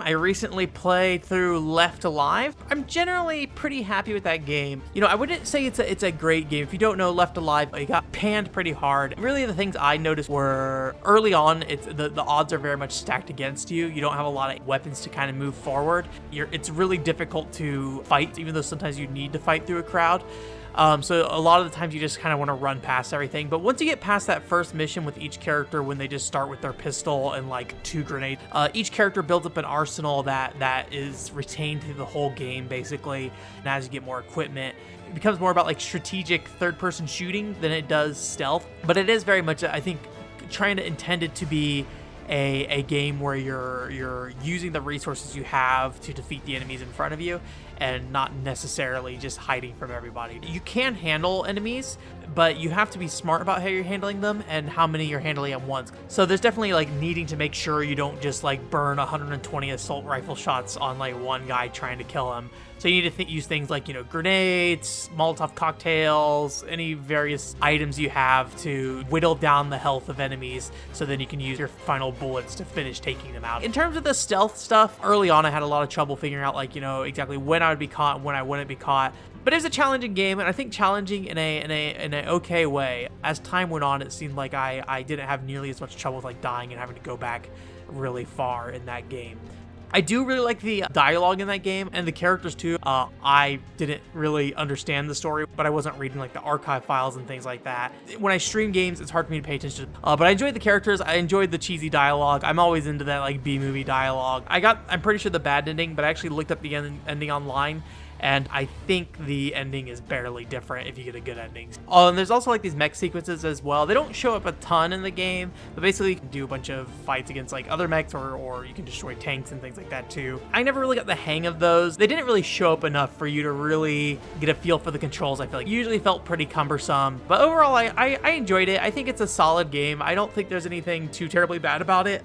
I recently played through Left Alive. I'm generally pretty happy with that game. You know, I wouldn't say it's a great game. If you don't know Left Alive, it got panned pretty hard. Really, the things I noticed were early on, the odds are very much stacked against you. You don't have a lot of weapons to kind of move forward. It's really difficult to fight, even though sometimes you need to fight through a crowd. So a lot of the times you just kind of want to run past everything. But once you get past that first mission with each character, when they just start with their pistol and like 2 grenades, each character builds up an arsenal that is retained through the whole game, basically. And as you get more equipment, it becomes more about like strategic third-person shooting than it does stealth. But it is very much, I think, intended to be a game where you're using the resources you have to defeat the enemies in front of you and not necessarily just hiding from everybody. You can handle enemies, but you have to be smart about how you're handling them and how many you're handling at once. So there's definitely like needing to make sure you don't just like burn 120 assault rifle shots on like one guy trying to kill him. So you need to use things like, you know, grenades, Molotov cocktails, any various items you have to whittle down the health of enemies so then you can use your final bullets to finish taking them out. In terms of the stealth stuff, early on I had a lot of trouble figuring out like, you know, exactly when I would be caught and when I wouldn't be caught. But it was a challenging game, and I think challenging in an okay way. As time went on, it seemed like I didn't have nearly as much trouble with like dying and having to go back really far in that game. I do really like the dialogue in that game and the characters too. I didn't really understand the story, but I wasn't reading like the archive files and things like that. When I stream games, it's hard for me to pay attention. But I enjoyed the characters. I enjoyed the cheesy dialogue. I'm always into that like B-movie dialogue. I'm pretty sure the bad ending, but I actually looked up the ending online. And I think the ending is barely different if you get a good ending. Oh, and there's also like these mech sequences as well. They don't show up a ton in the game, but basically you can do a bunch of fights against like other mechs or you can destroy tanks and things like that too. I never really got the hang of those. They didn't really show up enough for you to really get a feel for the controls. I feel like usually felt pretty cumbersome, but overall I enjoyed it. I think it's a solid game. I don't think there's anything too terribly bad about it.